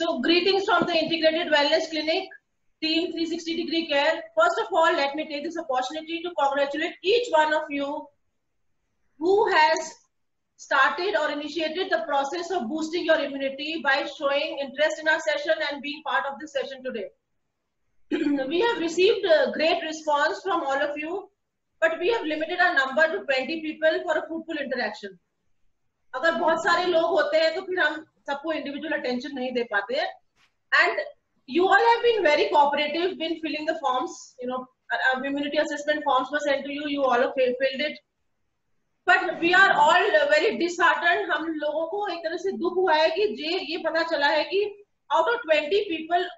So greetings from the Integrated Wellness Clinic, Team 360 Degree Care. First of all, let me take this opportunity to congratulate each one of you who has started or initiated the process of boosting your immunity by showing interest in our session and being part of this session today. We have received a great response from all of you, but we have limited our number to 20 people for a fruitful interaction. अगर बहुत सारे लोग होते हैं तो फिर हम सबको individual attention नहीं दे पाते हैं. And you all have been very cooperative in filling the forms. You know, immunity assessment forms were sent to you. You all have filled it. But we are all very disheartened. हम लोगों को एक तरह से दुख हुआ है कि ये पता चला है कि out of 20 people,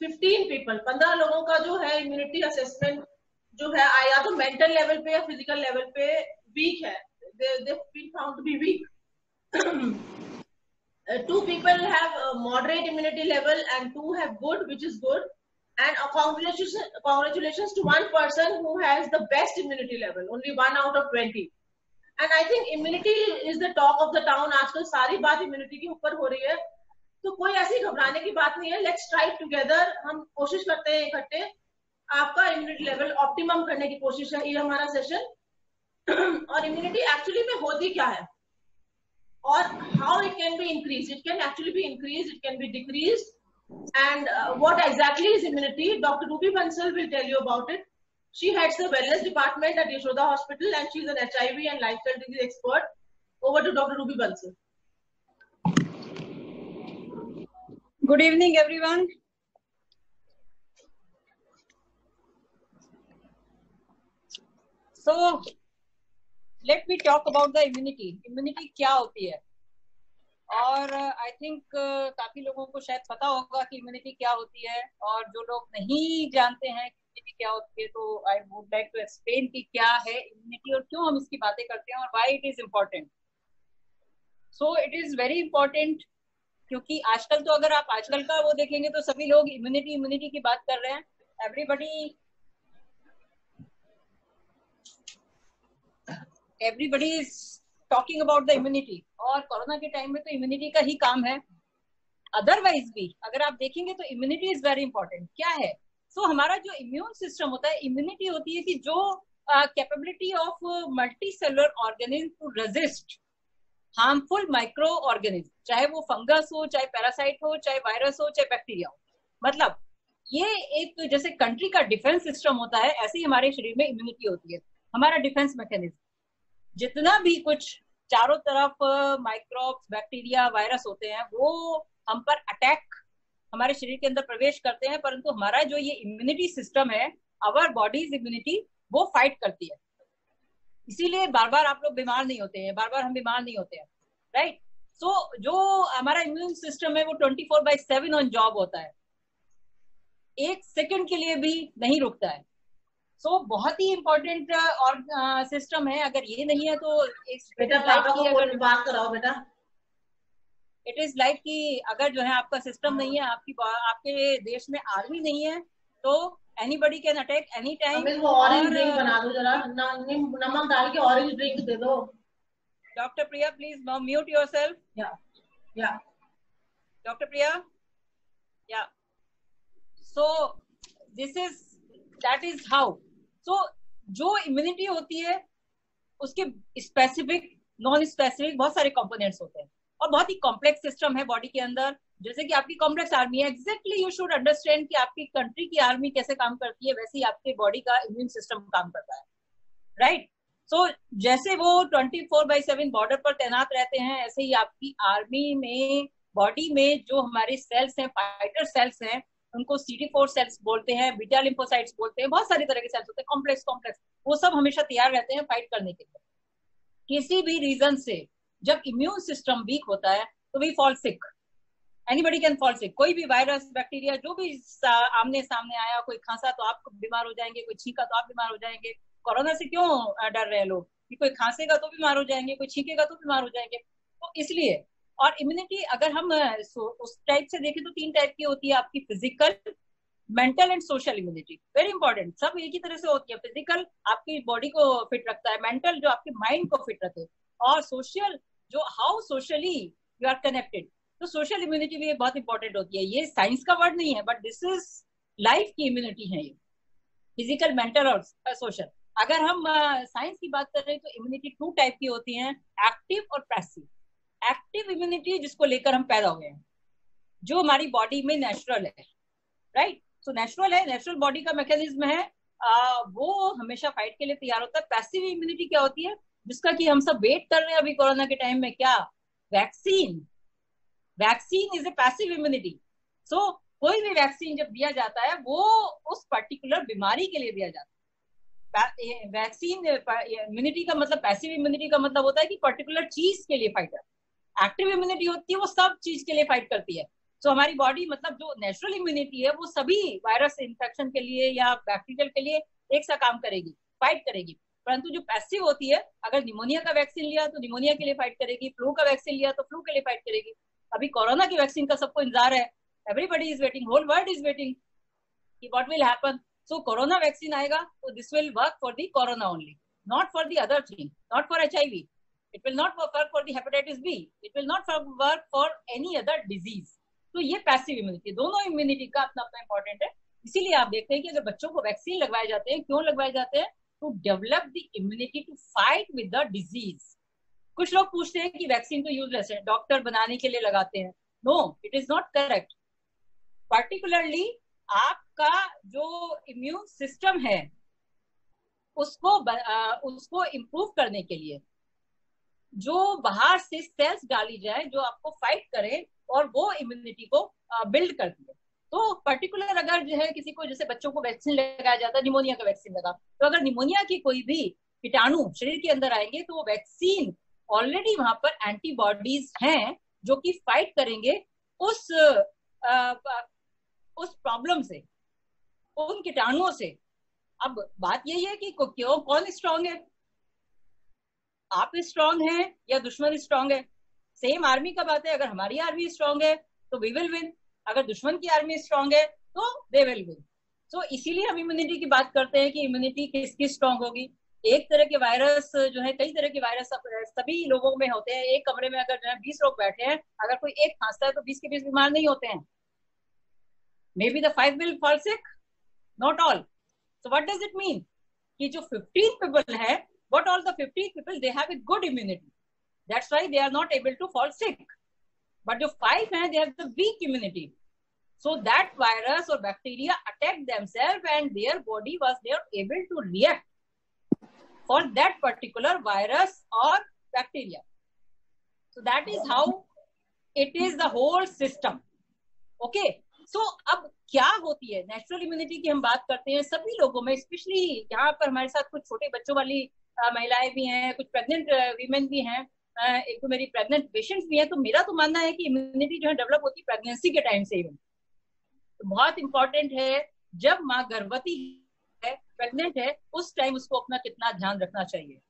15 people, 15 लोगों का जो है immunity assessment जो है या तो mental level पे या physical level पे weak है. They've been found to be weak. 2 people have a moderate immunity level and 2 have good, which is good. And congratulations to one person who has the best immunity level, only 1 out of 20. And I think immunity is the talk of the town. आजकल सारी बात immunity के ऊपर हो रही है, तो कोई ऐसी घबराने की बात नहीं है. Let's strive together. हम कोशिश करते हैं इकट्ठे आपका immunity level optimum करने की कोशिश है ये हमारा सेशन. और immunity actually में होती क्या है और how it can be increased. It can actually be increased, it can be decreased. And what exactly is immunity? Dr. Ruby Bansal will tell you about it. She heads the wellness department at Yashoda Hospital and she's an HIV and lifestyle disease expert. Over to Dr. Ruby Bansal. Good evening, everyone. So, let me talk about the immunity. Immunity क्या होती है? और I think काफी लोगों को शायद पता होगा कि immunity क्या होती है, और जो लोग नहीं जानते हैं कि immunity क्या होती है, तो I would like to explain कि क्या है immunity और क्यों हम इसकी बातें करते हैं और why it is important. So it is very important क्योंकि आजकल तो अगर आप आजकल का वो देखेंगे तो सभी लोग immunity की बात कर रहे हैं. Everybody is talking about the immunity और कोरोना के टाइम में तो immunity का ही काम है. अदरवाइज भी अगर आप देखेंगे तो immunity is very important. क्या है? So हमारा जो immune system होता है, immunity होती है कि जो capability of multicellular organism to resist harmful microorganism, चाहे वो फंगस हो, चाहे पैरासाइट हो, चाहे वायरस हो, चाहे बैक्टीरिया हो. मतलब ये एक जैसे कंट्री का डिफेंस सिस्टम होता है, ऐसे ही हमारे शरीर में इम्यूनिटी होती है. हमारा डिफेंस मैकेनिज्म जितना भी कुछ चारों तरफ माइक्रोब्स, बैक्टीरिया, वायरस होते हैं वो हम पर अटैक हमारे शरीर के अंदर प्रवेश करते हैं, परंतु हमारा जो ये इम्यूनिटी सिस्टम है, आवर बॉडीज इम्यूनिटी, वो फाइट करती है. इसीलिए बार बार आप लोग बीमार नहीं होते हैं, बार बार हम बीमार नहीं होते हैं, राइट. सो जो हमारा इम्यून सिस्टम है वो 24/7 ऑन जॉब होता है, 1 सेकंड के लिए भी नहीं रुकता है. सो बहुत ही इम्पोर्टेंट और सिस्टम है. अगर ये नहीं है तो बेटा पापा को अगर बात कराओ बेटा. इट इज लाइक कि अगर जो है आपका सिस्टम नहीं है, आपके देश में आर्मी नहीं है, तो anybody can attack any time. वो ऑरेंज ड्रिंक बना दो जरा, नमक डाल के ऑरेंज ड्रिंक दे दो. Doctor Priya please mute yourself. या डॉक्टर प्रिया. या सो दैट इज हाउ. सो जो इम्यूनिटी होती है उसके स्पेसिफिक, नॉन स्पेसिफिक बहुत सारे कंपोनेंट्स होते हैं और बहुत ही कॉम्प्लेक्स सिस्टम है बॉडी के अंदर. जैसे कि आपकी कॉम्प्लेक्स आर्मी है, एग्जैक्टली यू शुड अंडरस्टैंड कि आपकी कंट्री की आर्मी कैसे काम करती है, वैसे ही आपके बॉडी का इम्यून सिस्टम काम करता है, राइट. सो जैसे वो 24/7 बॉर्डर पर तैनात रहते हैं, ऐसे ही आपकी आर्मी में बॉडी में जो हमारे सेल्स हैं, फाइटर सेल्स हैं, उनको CD4 सेल्स बोलते हैं, बीटा लिम्फोसाइट्स बोलते हैं, बहुत सारी तरह के सेल्स होते हैं, कॉम्प्लेक्स. वो सब हमेशा तैयार रहते हैं फाइट करने के लिए. किसी भी रीजन से जब इम्यून सिस्टम वीक होता है तो we fall sick. Anybody can fall sick. कोई भी वायरस, बैक्टीरिया जो भी आमने सामने आया, कोई खांसा तो आप बीमार हो जाएंगे, कोई छींका तो आप बीमार हो जाएंगे. कोरोना से क्यों डर रहे हैं लोग कि कोई खांसेगा तो बीमार हो जाएंगे, कोई छींकेगा तो बीमार हो जाएंगे. तो इसलिए, और इम्यूनिटी अगर हम उस टाइप से देखें तो 3 टाइप की होती है आपकी, physical, mental and social immunity. Very important. सब एक ही तरह से होती है. फिजिकल आपकी बॉडी को फिट रखता है, मेंटल जो आपके माइंड को फिट रखे, और सोशल जो how socially you are connected. तो सोशल इम्यूनिटी भी बहुत इंपॉर्टेंट होती है। ये साइंस का वर्ड नहीं है, बट दिस इज लाइफ की इम्यूनिटी है, ये फिजिकल, मेंटल और सोशल। अगर हम साइंस की बात कर रहे हैं तो इम्यूनिटी 2 टाइप की होती है, एक्टिव और पैसिव। एक्टिव इम्यूनिटी जिसको लेकर हम पैदा हुए हैं, जो हमारी बॉडी में नेचुरल है, राइट। सो नेचुरल है, नेचुरल बॉडी का मैकेनिज्म है, वो हमेशा फाइट के लिए तैयार होता है। पैसिव इम्यूनिटी क्या होती है, जिसका कि हम सब वेट कर रहे हैं अभी कोरोना के टाइम में, क्या, vaccine. Vaccine is a passive immunity. So कोई भी वैक्सीन जब दिया जाता है वो उस पर्टिकुलर बीमारी के लिए दिया जाता है। वैक्सीन इम्यूनिटी का मतलब, पैसिव इम्यूनिटी का मतलब होता है कि पर्टिकुलर चीज के लिए फाइट करता है। एक्टिव इम्यूनिटी होती है वो सब चीज के लिए फाइट करती है। तो हमारी बॉडी, मतलब जो नेचुरल इम्यूनिटी है, वो सभी वायरस इन्फेक्शन के लिए या बैक्टीरियल के लिए एक सा काम करेगी, फाइट करेगी। परंतु जो पैसिव होती है, अगर निमोनिया का वैक्सीन लिया तो निमोनिया के लिए फाइट करेगी, फ्लू का वैक्सीन लिया तो फ्लू के लिए फाइट करेगी। अभी कोरोना की वैक्सीन का सबको इंतजार है, everybody is waiting, whole world is waiting कि what will happen. So corona vaccine आएगा तो this will work for the corona only, not for the other thing, not for HIV. It will not work for the hepatitis B. It will not work for any other disease. तो ये passive immunity, दोनों immunity का अपना अपना important है। इसीलिए आप देखते हैं कि अगर बच्चों को वैक्सीन लगवाए जाते हैं, क्यों लगवाए जाते हैं, to develop the immunity to fight with the disease. कुछ लोग पूछते हैं कि वैक्सीन तो यूजलेस है, डॉक्टर बनाने के लिए लगाते हैं। No, it is not correct. Particularly आपका जो इम्यून सिस्टम है उसको इम्प्रूव करने के लिए जो बाहर से सेल्स डाली जाए जो आपको फाइट करें और वो इम्यूनिटी को बिल्ड करती है। तो पर्टिकुलर अगर जो है किसी को, जैसे बच्चों को वैक्सीन लगाया जाता है, निमोनिया का वैक्सीन लगा, तो अगर निमोनिया की कोई भी कीटाणु शरीर के अंदर आएंगे तो वो वैक्सीन ऑलरेडी वहां पर एंटीबॉडीज हैं जो कि फाइट करेंगे उस प्रॉब्लम से, उन कीटाणुओं से। अब बात यही है कि क्यों, कौन स्ट्रांग है, आप स्ट्रांग हैं या दुश्मन स्ट्रांग है। सेम आर्मी का बात है, अगर हमारी आर्मी स्ट्रांग है तो वी विल विन, अगर दुश्मन की आर्मी स्ट्रांग है तो दे विल विन। सो इसीलिए हम इम्यूनिटी की बात करते हैं कि इम्यूनिटी किसकी स्ट्रांग होगी। एक तरह के वायरस जो है, कई तरह के वायरस सभी लोगों में होते हैं। एक कमरे में अगर जो है 20 लोग बैठे हैं, अगर कोई एक खांसता है तो 20 के 20 बीमार नहीं होते हैं। Maybe the 5 will fall sick, not all. So what does it mean? कि जो 15 people है, what all the 15 people, they have a good immunity. That's why they are not able to fall sick. But जो 5 हैं, they have the weak immunity. So that virus or bacteria attacked themselves and their body was there able to react for that particular virus or bacteria. So that is how it is the whole system. Okay. सो अब क्या होती है natural immunity की हम बात करते हैं सभी लोगों में, स्पेशली यहाँ पर हमारे साथ कुछ छोटे बच्चों वाली महिलाएं भी हैं, कुछ प्रेग्नेंट वीमेन भी हैं, एक तो मेरी प्रेग्नेंट पेशेंट्स भी हैं। तो मेरा तो मानना है कि इम्यूनिटी जो है डेवलप होती है प्रेगनेंसी के टाइम से ही। तो बहुत इंपॉर्टेंट है, जब माँ गर्भवती है, प्रेग्नेंट है, उस टाइम उसको अपना कितना ध्यान रखना चाहिए।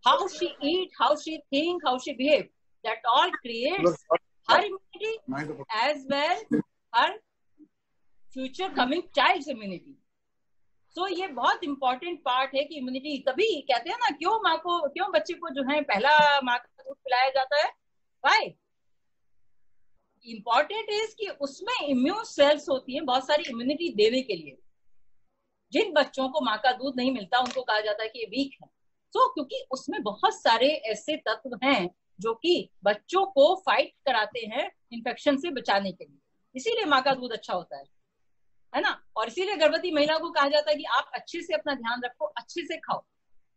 How she eat, how she think, how she behave, that all creates her immunity as well her future coming child's immunity. So ये बहुत इंपॉर्टेंट पार्ट है कि इम्यूनिटी, तभी कहते हैं ना क्यों बच्चे को जो है पहला माँ का दूध पिलाया जाता है। व्हाई? इंपॉर्टेंट इज कि उसमें इम्यून सेल्स होती हैं बहुत सारी इम्यूनिटी देने के लिए। जिन बच्चों को माँ का दूध नहीं मिलता उनको कहा जाता है कि ये वीक है। क्योंकि उसमें बहुत सारे ऐसे तत्व हैं जो कि बच्चों को फाइट कराते हैं इन्फेक्शन से बचाने के लिए। इसीलिए माँ का दूध अच्छा होता है ना। और इसीलिए गर्भवती महिला को कहा जाता है कि आप अच्छे से अपना ध्यान रखो, अच्छे से खाओ।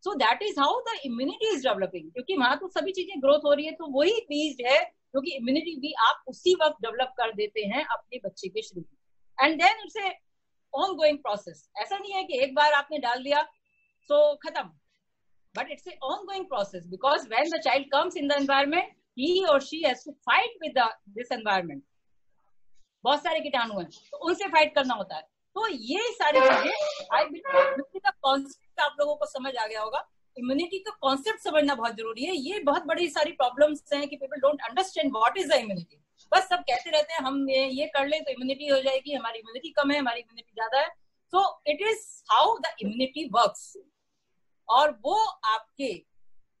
So that is how the immunity is developing, क्योंकि वहां तो सभी चीजें ग्रोथ हो रही है। तो वही बीज है क्योंकि इम्यूनिटी भी आप उसी वक्त डेवलप कर देते हैं अपने बच्चे के शरीर में। And then it's a ongoing प्रोसेस। ऐसा नहीं है कि एक बार आपने डाल दिया सो खत्म, but it's a ongoing process, because when the child comes in the environment he और she has to fight with this environment. बहुत सारे कीटाणु हैं तो उनसे फाइट करना होता है। तो ये सारी चीजें, आई बिलीव का कॉन्सेप्ट आप लोगों को समझ आ गया होगा। इम्यूनिटी का कॉन्सेप्ट समझना बहुत जरूरी है। ये बहुत बड़ी सारी प्रॉब्लम्स हैं कि people don't understand what is the immunity. बस सब कहते रहते हैं हम ये कर ले तो इम्यूनिटी हो जाएगी, हमारी इम्यूनिटी कम है, हमारी इम्यूनिटी ज्यादा है। So it is how the immunity works. और वो आपके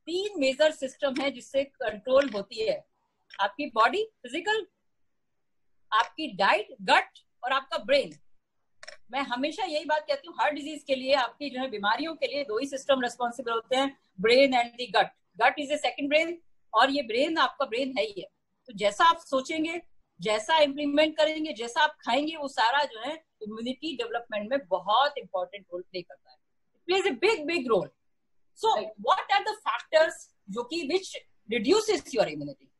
3 मेजर सिस्टम है जिससे कंट्रोल होती है। आपकी बॉडी फिजिकल, आपकी डाइट गट और आपका ब्रेन। मैं हमेशा यही बात कहती हूँ, हर डिजीज के लिए, आपकी जो है बीमारियों के लिए 2 ही सिस्टम रेस्पॉन्सिबल होते हैं, brain and the gut. Gut is a second brain और ये ब्रेन आपका ब्रेन है ही है। तो जैसा आप सोचेंगे, जैसा इम्प्लीमेंट करेंगे, जैसा आप खाएंगे, वो सारा जो है इम्यूनिटी डेवलपमेंट में बहुत इंपॉर्टेंट रोल प्ले करता है। It plays a big role. So what are the factors जो कि विच रिड्यूसेस योर इम्यूनिटी?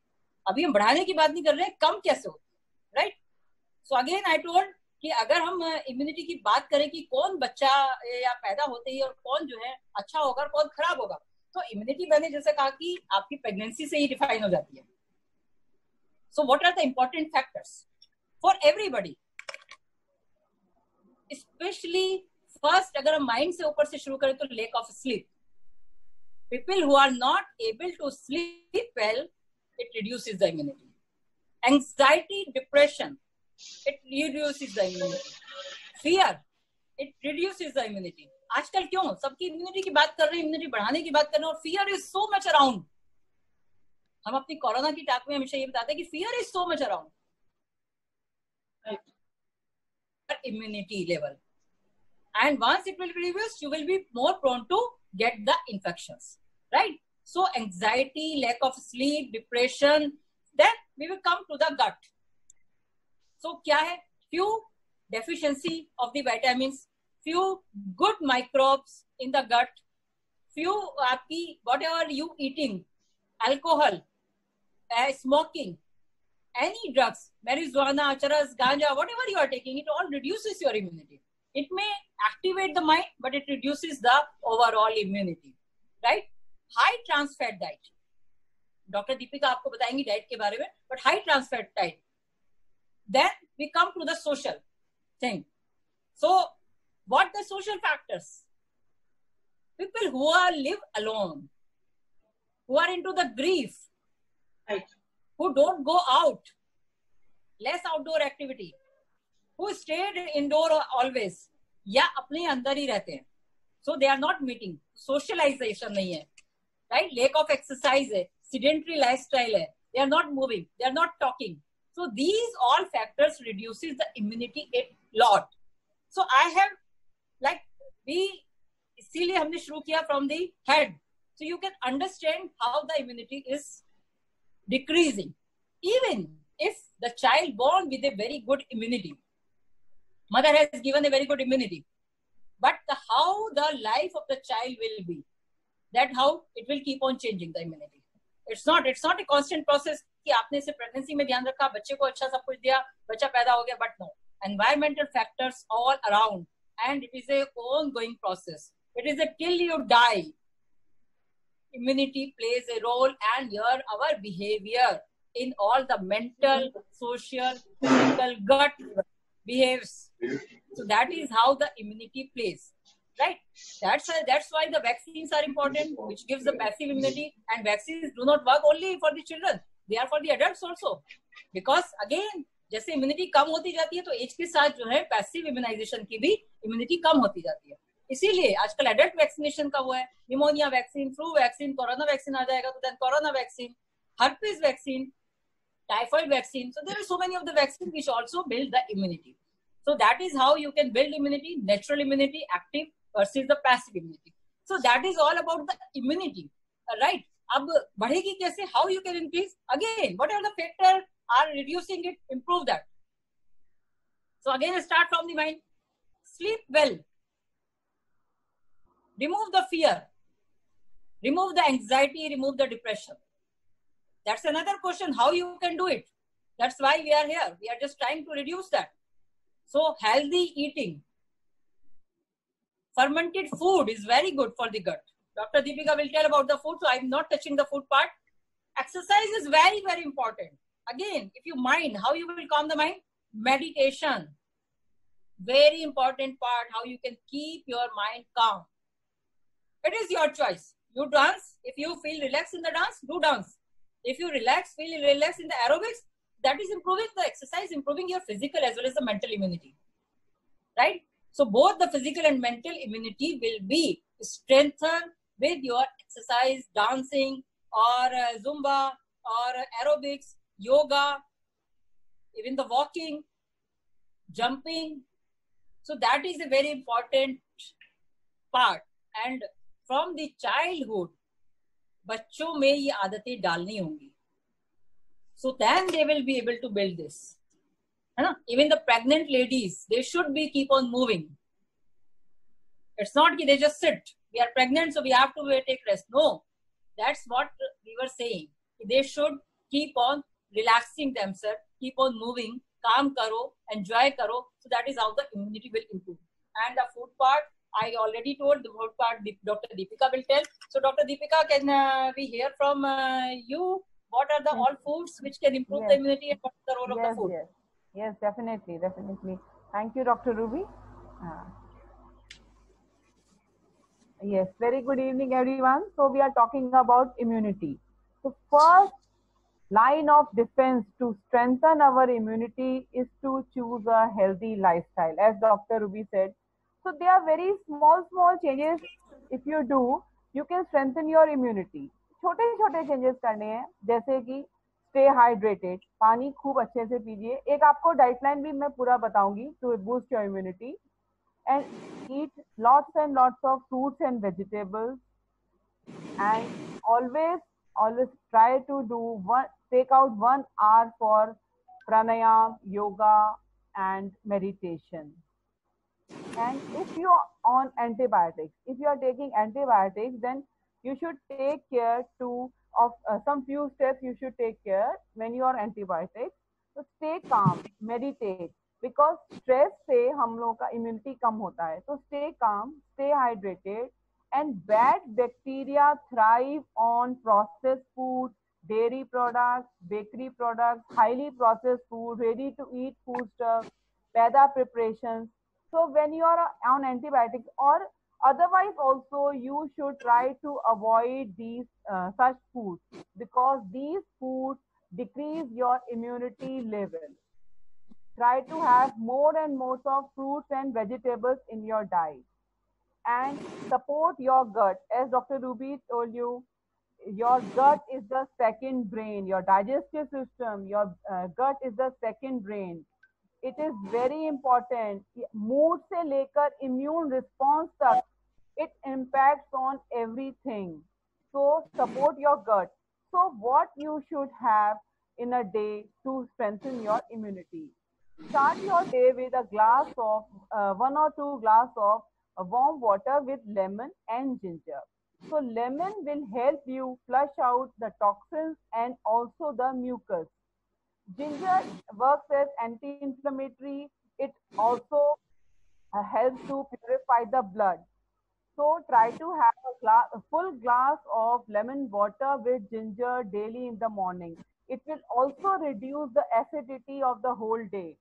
अभी हम बढ़ाने की बात नहीं कर रहे हैं, कम कैसे होती है, right? So again I told कि अगर हम इम्यूनिटी की बात करें कि कौन बच्चा या पैदा होते ही और कौन जो है अच्छा होगा और कौन खराब होगा, तो इम्यूनिटी मैंने जैसे कहा कि आपकी प्रेगनेंसी से ही डिफाइन हो जाती है। So what are the important factors for everybody, specially first अगर हम माइंड से ऊपर से शुरू करें तो lack of sleep. People who are not able to sleep well, it reduces the immunity. Anxiety, depression, it reduces the immunity. Fear, it reduces the immunity. आजकल क्यों सबकी इम्यूनिटी की बात कर रहे हैं, इम्यूनिटी बढ़ाने की बात कर रहे हैं, और fear is so much around. हम अपनी कोरोना की टॉक में हमेशा ये बताते हैं कि fear is so much around immunity level, and once it will be reduced, you will be more prone to get the infections, right? So anxiety, lack of sleep, depression, then we will come to the gut. So क्या है? Few deficiency of the vitamins, few good microbes in the gut, few आपकी whatever you eating, alcohol, smoking, any drugs, marijuana, charas, ganja, whatever you are taking, it all reduces your immunity. It may activate the mind, but it reduces the overall immunity, right? High trans fat diet. Doctor Deepika आपको बताएंगी diet के बारे में, but high trans fat diet. Then we come to the social thing. So what the social factors? People who are live alone, who are into the grief, right, who don't go out, less outdoor activity, who stayed indoor always, या अपने अंदर ही रहते हैं, so they are not meeting, socialization नहीं है, right? Lack of exercise है, sedentary lifestyle है, they are not moving, they are not talking. So these all factors reduces the immunity a lot. So I have like इसीलिए हमने शुरू किया from the head, so you can understand how the immunity is decreasing. Even if the child born with a very good immunity, mother has given a very good immunity, but how the life of the child will be, that how it will keep on changing the immunity. It's not a constant process कि आपने इसे pregnancy में ध्यान रखा, बच्चे को अच्छा सब कुछ दिया, बच्चा पैदा हो गया, but no, environmental factors all around, and it is a ongoing process. It is a till you die. Immunity plays a role, and here our behavior in all the mental, social, physical, gut behaves. So that is how the immunity plays, right? That's why the vaccines are important, which gives the passive immunity, and vaccines do not work only for the children. They are for the adults also, because again जैसे immunity कम होती जाती है तो as के साथ जो है passive immunisation की भी इम्यूनिटी कम होती जाती है. इसीलिए आजकल एडल्ट वैक्सीनेशन का वो है, pneumonia vaccine, flu vaccine, corona vaccine आ जाएगा तो then corona vaccine, herpes vaccine, typhoid vaccine. So there are so many of the vaccines which also build the immunity. So that is how you can build immunity, natural immunity, active versus the passive immunity. So that is all about the immunity, right? अब बढ़ेगी कैसे? How you can increase? Again, whatever the factor are reducing it, improve that. So again, start from the mind. Sleep well. Remove the fear. Remove the anxiety. Remove the depression. That's another question. How you can do it? That's why we are here. We are just trying to reduce that. So healthy eating. Fermented food is very good for the gut. Dr. Deepika will tell about the food, so I'm not touching the food part. Exercise is very, very important. Again, if you mind, how you will calm the mind? Meditation. Very important part, how you can keep your mind calm. It is your choice. You dance. If you feel relaxed in the dance, do dance. If you feel relaxed in the aerobics, that is improving the exercise, improving your physical as well as the mental immunity. Right? So both the physical and mental immunity will be strengthened with your exercise, dancing, or Zumba, or aerobics, yoga, even the walking, jumping. So that is a very important part. And from the childhood, बच्चों में ये आदतें डालनी होंगी. So then they will be able to build this. है ना? Even the pregnant ladies, they should be keep on moving. It's not that they just sit. We are pregnant, so we have to take rest. No, that's what we were saying. They should keep on relaxing themselves, keep on moving, काम करो, enjoy करो. So that is how the immunity will improve. And the food part, I already told the food part. Dr. Deepika will tell. So Dr. Deepika, can we hear from you? What are the all foods which can improve the immunity, and what is the role of the food? Yes, definitely. Thank you, Dr. Ruby. Yes, very good evening, everyone. So we are talking about immunity. So first line of defense to strengthen our immunity is to choose a healthy lifestyle, as Dr. Ruby said. So there are very small changes. If you do, you can strengthen your immunity. छोटे changes करने हैं, जैसे कि stay hydrated, पानी खूब अच्छे से पीजिए. एक आपको डाइटलाइन भी मैं पूरा बताऊंगी to boost your immunity. And eat lots and lots of fruits and vegetables, and always try to take out 1 hour for pranayam, yoga and meditation. And if you are on antibiotics, if you are taking antibiotics, then you should take care of some few steps you should take care when you are antibiotics. So stay calm, meditate, because stress से हम लोगों का immunity कम होता है. So stay calm, stay hydrated, and bad bacteria thrive on processed food, dairy products, bakery products, highly processed food, ready to eat food stuff, maida preparations. So when you are on antibiotics, or otherwise also, you should try to avoid these such foods, because these foods decrease your immunity level. Try to have more and more of fruits and vegetables in your diet, and support your gut. As Dr. Ruby told you, your gut is the second brain. Your digestive system, your gut is the second brain. It is very important. Mood से लेकर immune response तक, it impacts on everything. So support your gut. So what you should have in a day to strengthen your immunity? Start your day with a glass of 1 or 2 glass of warm water with lemon and ginger. So lemon will help you flush out the toxins and also the mucus. Ginger works as anti-inflammatory. It also helps to purify the blood. So try to have a full glass of lemon water with ginger daily in the morning. It will also reduce the acidity of the whole day,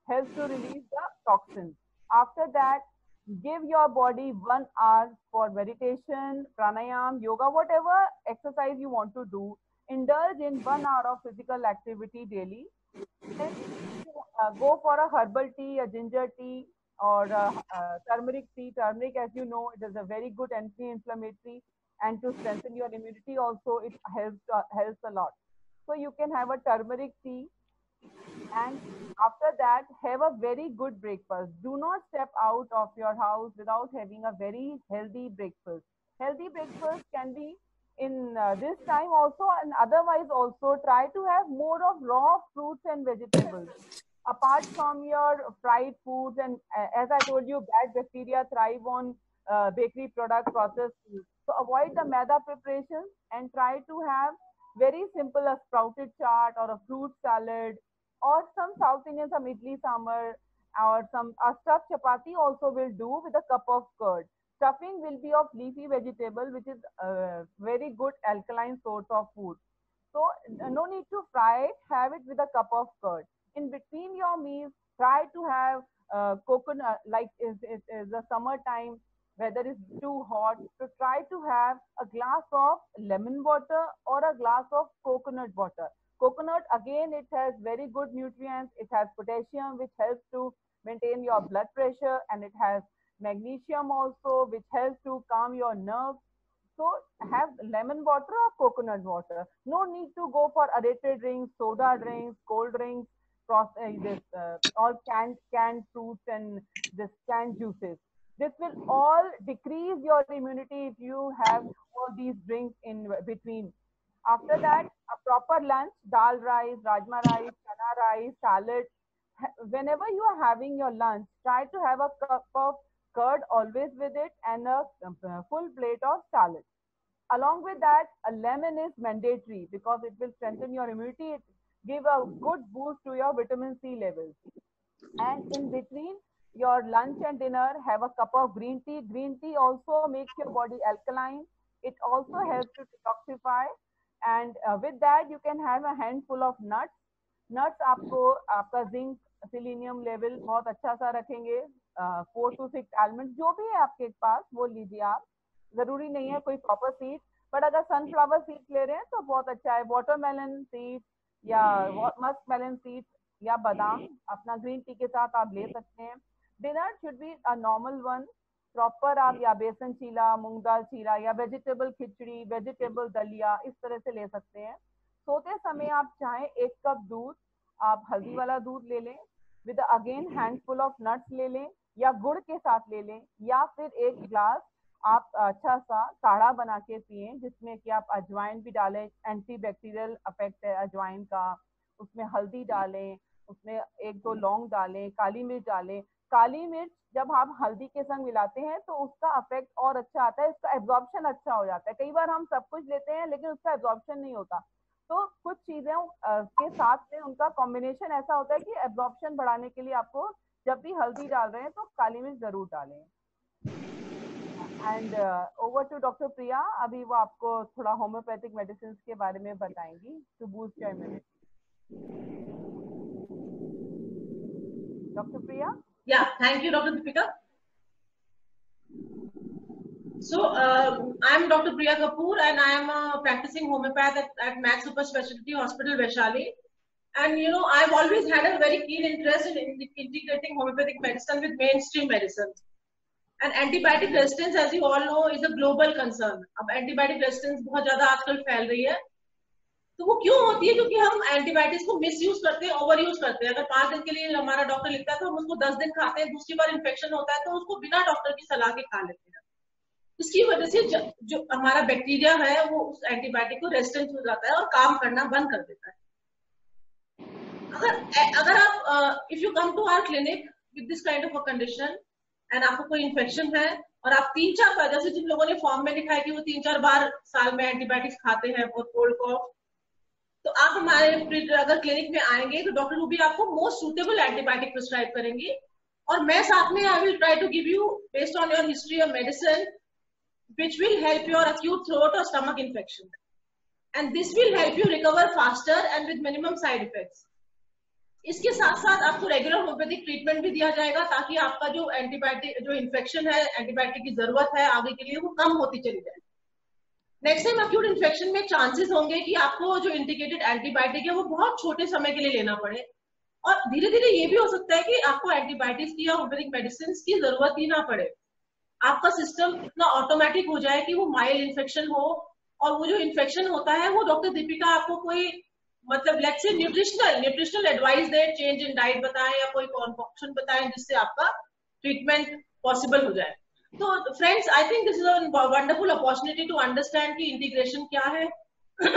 helps to release the toxins. After that, give your body 1 hour for meditation, pranayam, yoga, whatever exercise you want to do. Indulge in 1 hour of physical activity daily. Then go for a herbal tea, a ginger tea, or turmeric tea. Turmeric, as you know, it is a very good anti-inflammatory, and to strengthen your immunity also, it helps a lot. So you can have a turmeric tea, and after that, have a very good breakfast. Do not step out of your house without having a very healthy breakfast. Healthy breakfast can be in this time also, and otherwise also try to have more of raw fruits and vegetables. Apart from your fried foods, and as I told you, bad bacteria thrive on bakery products, processed foods. So avoid the maida preparations and try to have very simple, a sprouted chaat or a fruit salad, or some South Indian, some idli sambar, or some stuffed chapati also will do with a cup of curd. Stuffing will be of leafy vegetable, which is a very good alkaline source of food. So no need to fry it, have it with a cup of curd. In between your meals, try to have coconut, like is the summertime, weather is too hot, so try to have a glass of lemon water or a glass of coconut water. Coconut, again, it has very good nutrients. It has potassium, which helps to maintain your blood pressure, and it has magnesium also, which helps to calm your nerves. So have lemon water or coconut water. No need to go for aerated drinks, soda drinks, cold drinks, all canned fruits and this canned juices. This will all decrease your immunity if you have all these drinks in between. After that, a proper lunch, dal rice, rajma rice, chana rice, salad. Whenever you are having your lunch, try to have a cup of curd always with it and a full plate of salad. Along with that, a lemon is mandatory because it will strengthen your immunity. It give a good boost to your vitamin C levels. And in between your lunch and dinner, have a cup of green tea. Green tea also makes your body alkaline. It also helps to detoxify. And with that, you can have a handful of nuts. Nuts आपको आपका zinc selenium level बहुत अच्छा सा रखेंगे. 4 to 6 almond जो भी है आपके पास वो लीजिए आप. जरूरी नहीं है कोई प्रॉपर सीड, बट अगर सनफ्लावर सीड ले रहे हैं तो बहुत अच्छा है. वाटरमेलन सीड या मस्क मेलन सीड या बादाम अपना ग्रीन टी के साथ आप ले सकते हैं. Dinner should be a normal one. Proper आप या बेसन चीला, मूंग दाल चीला या वेजिटेबल खिचड़ी, वेजिटेबल दलिया इस तरह से ले सकते हैं. सोते समय आप चाहें 1 कप दूध, आप हल्दी वाला दूध ले लें with again handful of nuts ले लें या गुड़ के साथ ले लें, या फिर 1 गिलास आप अच्छा सा काढ़ा बना के पिए जिसमें कि आप अजवाइन भी डालें. एंटीबैक्टीरियल इफेक्ट है अजवाइन का. उसमें हल्दी डालें, उसमें 1-2 लौंग डालें, काली मिर्च डालें. काली मिर्च जब आप हल्दी के संग मिलाते हैं तो उसका इफेक्ट और अच्छा आता है, इसका एब्जॉर्प्शन अच्छा हो जाता है. कई बार हम सब कुछ लेते हैं लेकिन उसका एब्जॉर्प्शन नहीं होता. तो कुछ चीजें के साथ में उनका कॉम्बिनेशन ऐसा होता है कि एब्जॉर्प्शन बढ़ाने के लिए आपको जब भी हल्दी डाल रहे हैं तो काली मिर्च जरूर डालें. एंड ओवर टू डॉक्टर प्रिया. अभी वो आपको थोड़ा होम्योपैथिक मेडिसिन के बारे में बताएंगी to boost your immunity. Doctor Priya. Yeah, thank you, Dr. Deepika. So, I'm Dr. Priya Kapoor and I am a practicing homeopath at Max Super Specialty Hospital, Vaishali. And you know, I've always had a very keen interest in integrating homeopathic medicine with mainstream medicine. And antibiotic resistance, as you all know, is a global concern. अब antibiotic resistance बहुत ज़्यादा आजकल फैल रही है. तो वो क्यों होती है? क्योंकि हम एंटीबायोटिक्स को मिसयूज करते हैं, ओवर यूज करते हैं. अगर 5 दिन के लिए हमारा डॉक्टर लिखता है तो हम उसको 10 दिन खाते हैं. दूसरी बार इन्फेक्शन होता है तो उसको बिना डॉक्टर की सलाह के खा लेते हैं. इसकी वजह से जो हमारा बैक्टीरिया है वो उस एंटीबायोटिक को रेजिस्टेंट हो जाता है और काम करना बंद कर देता है. अगर आप if you come to our clinic with this kind of a condition and आपको कोई इन्फेक्शन है और आप 3-4 बार, जैसे जिन लोगों ने फॉर्म में लिखा है कि वो 3-4 बार साल में एंटीबायोटिक्स खाते हैं और कोल्ड कॉफ, तो आप हमारे अगर क्लिनिक में आएंगे तो डॉक्टर रूबी आपको मोस्ट सूटेबल एंटीबायोटिक प्रिस्क्राइब करेंगी. और मैं साथ में I will try to give you based on your history of medicine which will help your acute throat or stomach infection, and this will help you recover faster and with minimum side effects. इसके साथ साथ आपको regular homeopathic treatment भी दिया जाएगा ताकि आपका जो एंटीबायोटिक जो इन्फेक्शन है, एंटीबायोटिक की जरूरत है आगे के लिए, वो कम होती चली जाए. नेक्स्ट टाइम एक्यूट इन्फेक्शन में चांसेस होंगे कि आपको जो इंडिकेटेड एंटीबायोटिक है वो बहुत छोटे समय के लिए लेना पड़े, और धीरे धीरे ये भी हो सकता है कि आपको एंटीबायोटिक्स की या होम्योपैथिक मेडिसिन की जरूरत ही ना पड़े. आपका सिस्टम इतना ऑटोमेटिक हो जाए कि वो माइल्ड इन्फेक्शन हो, और वो जो इन्फेक्शन होता है वो डॉक्टर दीपिका आपको कोई मतलब let's say nutritional advice they, change in diet बताएं या कोई कॉन्फॉक्शन बताएं जिससे आपका ट्रीटमेंट पॉसिबल हो जाए. तो friends, I think this is a wonderful opportunity to understand कि इंटीग्रेशन क्या है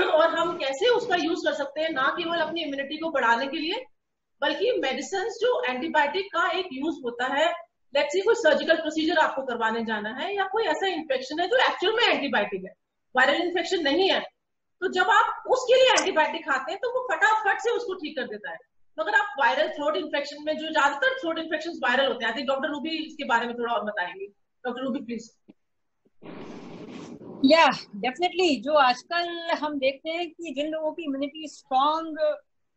और हम कैसे उसका यूज कर सकते हैं, ना केवल अपनी इम्यूनिटी को बढ़ाने के लिए बल्कि मेडिसिन जो एंटीबायोटिक का एक यूज होता है. लेट्स सी कोई सर्जिकल प्रोसीजर आपको करवाने जाना है या कोई ऐसा इन्फेक्शन है जो एक्चुअल में एंटीबायोटिक है, वायरल इन्फेक्शन नहीं है, तो जब आप उसके लिए एंटीबायोटिक खाते हैं तो वो फटाफट से उसको ठीक कर देता है. मगर आप वायरल थ्रोट इन्फेक्शन में, जो ज्यादातर थ्रोट इन्फेक्शन वायरल होते हैं, आई थिंक डॉक्टर रूबी इसके बारे में थोड़ा और बताएंगे. Doctor Ruby please. या डेफिनेटली जो आजकल हम देखते हैं कि जिन लोगों की इम्यूनिटी स्ट्रांग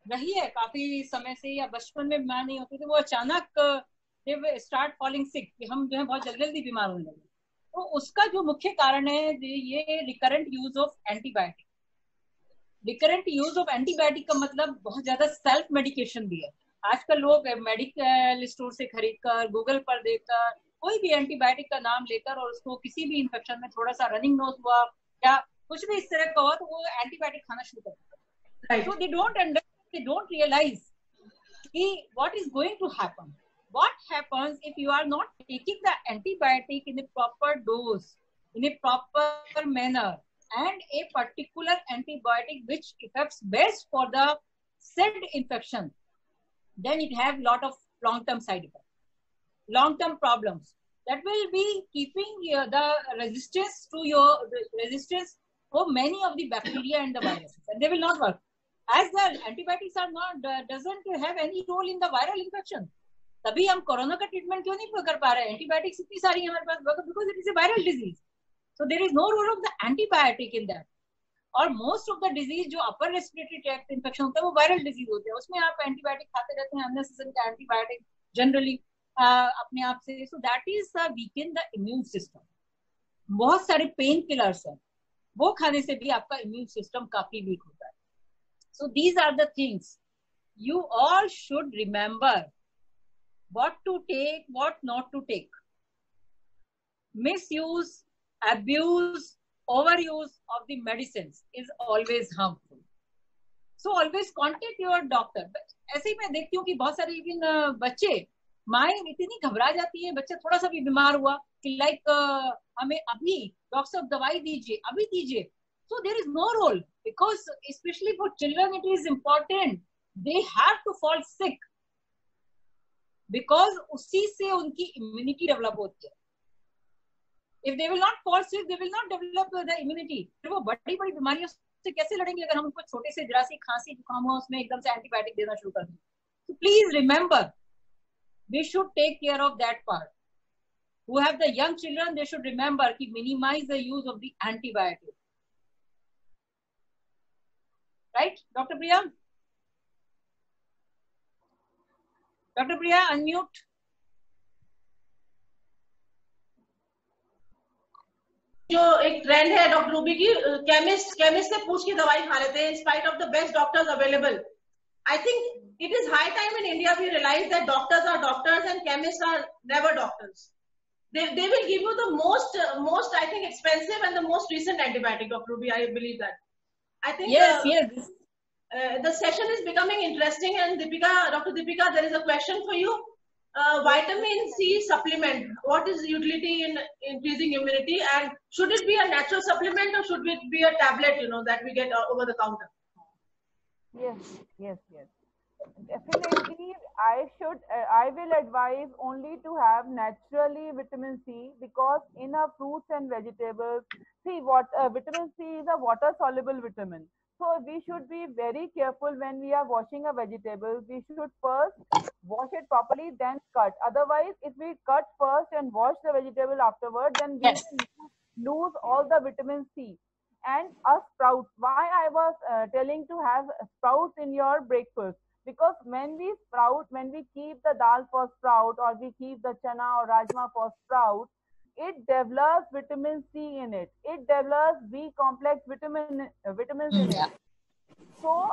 रही है काफी समय से या बचपन में बीमार नहीं होते थे, वो अचानक स्टार्ट फॉलिंग सिक, कि हम जो है बहुत जल्दी बीमार होने लगे. तो उसका जो मुख्य कारण है ये recurrent use of antibiotic. Recurrent use of antibiotic का मतलब बहुत ज्यादा सेल्फ मेडिकेशन भी है. आजकल लोग मेडिकल स्टोर से खरीद कर, गूगल पर देखकर कोई भी एंटीबायोटिक का नाम लेकर और उसको किसी भी इन्फेक्शन में थोड़ा सा रनिंग नोज हुआ या कुछ भी इस तरह का हुआ तो वो एंटीबायोटिक खाना शुरू कर देते हैं. So they don't understand, they don't realize what is going to happen. What happens if you are not taking the antibiotic in a proper dose, in a proper manner, and a particular antibiotic which affects best for the said infection, then it have lot of long-term side effects, long-term problems that will be keeping the resistance to your resistance for many of the bacteria and the viruses, and they will not work. As the antibiotics are not doesn't have any role in the viral infection. तभी हम corona का treatment क्यों नहीं कर पा रहे हैं? Antibiotics इतनी सारी है हमारे पास because it is a viral disease. So there is no role of the antibiotic in that. और most of the disease जो upper respiratory tract infection होता है वो viral disease होते हैं. उसमें आप एंटीबायोटिक खाते रहते हैं, unnecessary antibiotic generally अपने आप से. So that is weaken the immune system. बहुत सारे पेन किलर्स हैं, वो खाने से भी आपका इम्यून सिस्टम काफी वीक होता है. So these are the things you all should remember. What to take, what not to take. Misuse, abuse, overuse of the medicines is always harmful. So always contact your doctor. ऐसे ही मैं देखती हूँ कि बहुत सारे even बच्चे, माएँ इतनी घबरा जाती है, बच्चा थोड़ा सा भी बीमार हुआ कि लाइक हमें अभी डॉक्टर साहब दवाई दीजिए, अभी दीजिए. So there is no role, because especially for children it is important. They have to fall sick. Because उसी से उनकी immunity develop होती है. If they will not fall sick, they will not develop the immunity. फिर वो बड़ी बड़ी बीमारियों से कैसे लड़ेंगे अगर हम उनको छोटे से जरा सी खांसी जुकाम हुआ उसमें एकदम से एंटीबायोटिक देना शुरू कर दें. So please remember, we should take care of that part. Who have the young children, they should remember to minimize the use of the antibiotic. Right, Dr. Priya? Dr. Priya, unmute. जो एक trend है doctor Ruby की, chemist से पूछ के दवाई खा लेते हैं in spite of the best doctors available. I think it is high time in India we realize that doctors are doctors and chemists are never doctors. They will give you the most I think expensive and the most recent antibiotic, Dr. Ruby. I believe that. I think yes. The session is becoming interesting, and Dr. Deepika, there is a question for you. Vitamin C supplement, what is the utility in increasing immunity, and should it be a natural supplement or should it be a tablet, that we get over the counter? Yes. Definitely, I will advise only to have naturally vitamin C, because in our fruits and vegetables, see what vitamin C is a water soluble vitamin. So we should be very careful when we are washing a vegetable. We should first wash it properly, then cut. Otherwise, if we cut first and wash the vegetable afterward, then we will lose all the vitamin C. And a sprout. Why I was telling to have sprouts in your breakfast? Because when we keep the dal for sprout, or we keep the chana or rajma for sprout, it develops vitamin C in it. It develops B complex vitamins in it. So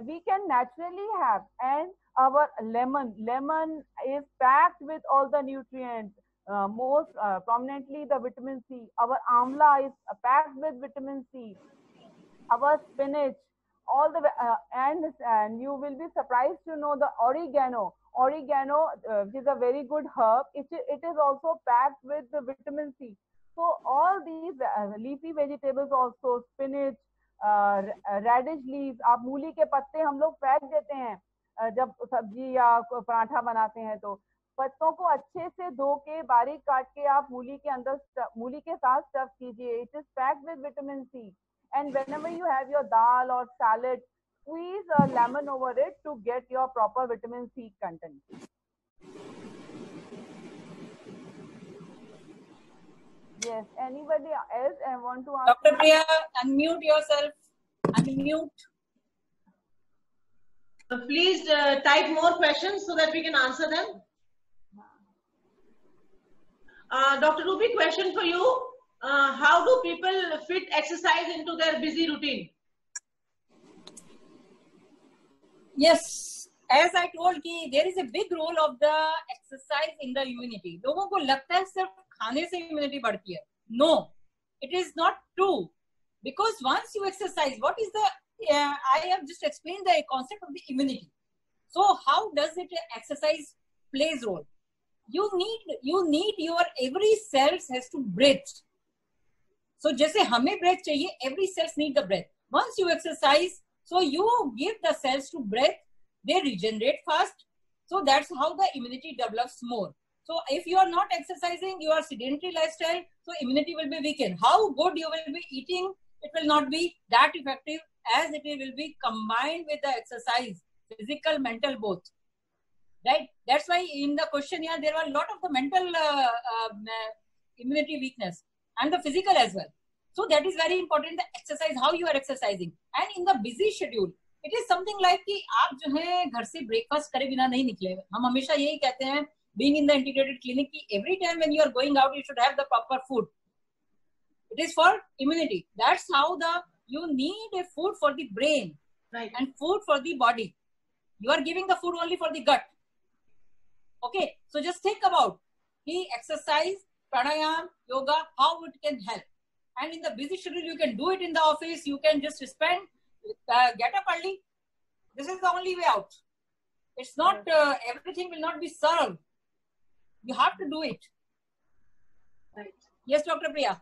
we can naturally have. And our lemon is packed with all the nutrients. Most prominently the vitamin C. Our amla is packed with vitamin C. Our spinach, all the and you will be surprised to know the oregano, which is a very good herb. It is also packed with the vitamin C. So all these leafy vegetables also, spinach, radish leaves, आप मूली के पत्ते हम लोग फेंक देते हैं जब सब्जी या पराठा बनाते हैं, तो पत्तों को अच्छे से धो के बारीक काट के आप मूली के साथ स्टफ कीजिए. It is packed with vitamin C. And whenever you have your dal or salad, squeeze a lemon over it to get your proper vitamin C content. Yes. Anybody else want to ask? Dr. Priya, unmute yourself. Unmute. Please type more questions so that we can answer them. Dr. Ruby, question for you. How do people fit exercise into their busy routine? Yes, as I told कि there is a big role of the exercise in the immunity. लोगों को लगता है सिर्फ खाने से immunity बढ़ती है. No, it is not true. Because once you exercise, what is the I have just explained the concept of the immunity. So how does it exercise plays role? You need your every cells has to breathe. So जैसे हमें breath चाहिए, every cells need the breath. Once you exercise, so you give the cells to breath, they regenerate fast. So that's how the immunity develops more. So if you are not exercising, you are sedentary lifestyle, so immunity will be weakened. How good you will be eating, it will not be that effective as it will be combined with the exercise, physical, mental, both. Right? That's why in the questionnaire, there were a lot of the mental immunity weakness and the physical as well. So that is very important, the exercise, how you are exercising. And in the busy schedule, it is something like कि आप जो है घर से breakfast करे बिना नहीं निकले. हम हमेशा यही कहते हैं, being in the integrated clinic, कि every time when you are going out, you should have the proper food. It is for immunity. That's how you need a food for the brain, right, and food for the body. You are giving the food only for the gut. Okay, so just think about the exercise, pranayam, yoga, how it can help. And in the busy schedule, you can do it in the office. You can just spend, get up early. This is the only way out. It's not, everything will not be served. You have to do it. Right. Yes, Dr. Priya.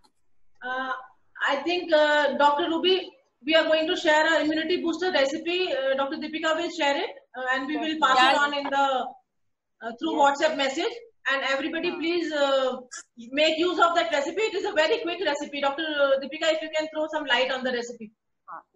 I think, Dr. Ruby, we are going to share an immunity booster recipe. Dr. Deepika will share it and we will pass it on in the through WhatsApp message. And everybody please make use of that recipe. It is a very quick recipe. Dr. Deepika, if you can throw some light on the recipe.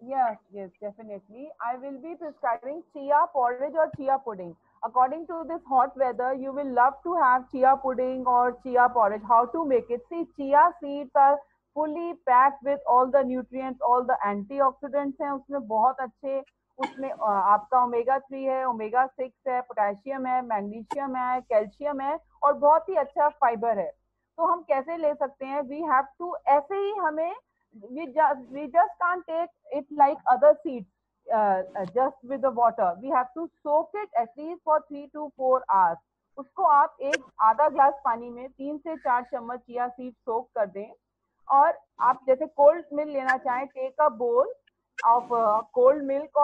Yes, definitely. I will be prescribing chia porridge or chia pudding. According to this hot weather, you will love to have chia pudding or chia porridge. How to make it? See, chia seeds are fully packed with all the nutrients, all the antioxidants हैं उसमें बहुत अच्छे. उसमें आपका omega 3 है, omega 6 है, potassium है, magnesium है, कैल्शियम है और बहुत ही अच्छा फाइबर है. तो हम कैसे ले सकते हैं? वी हैव टू ऐसे ही हमें we just can't take it like other seeds just with the water. We have to soak it at least for 3 to 4 hours. उसको आप एक आधा ग्लास पानी में 3 से 4 चम्मच चिया सीड सोक कर दें. और आप जैसे कोल्ड मिल्क लेना चाहें, टेक अ बोल of cold milk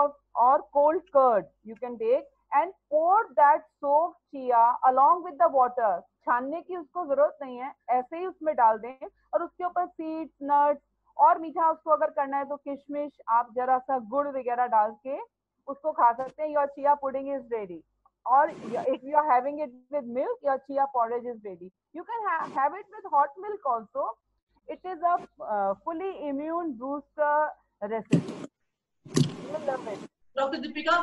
or cold curd you can take and pour that soaked chia along with the water. छानने की उसको जरूरत नहीं है, ऐसे ही उसमें डाल दें और उसके ऊपर सीड्स, नट्स और मीठा उसको अगर करना है तो किशमिश, आप जरा सा गुड़ वगैरह डाल के उसको खा सकते हैं. Your chia pudding is ready. और if you are having it with milk, your chia porridge is ready. You can have it with hot milk also. It is a fully immune booster recipe. You will love it. Dr. Deepika,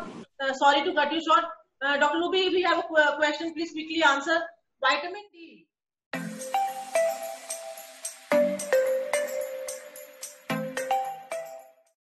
sorry to cut you short. Dr. Ruby, if you have a question, please quickly answer. Vitamin D.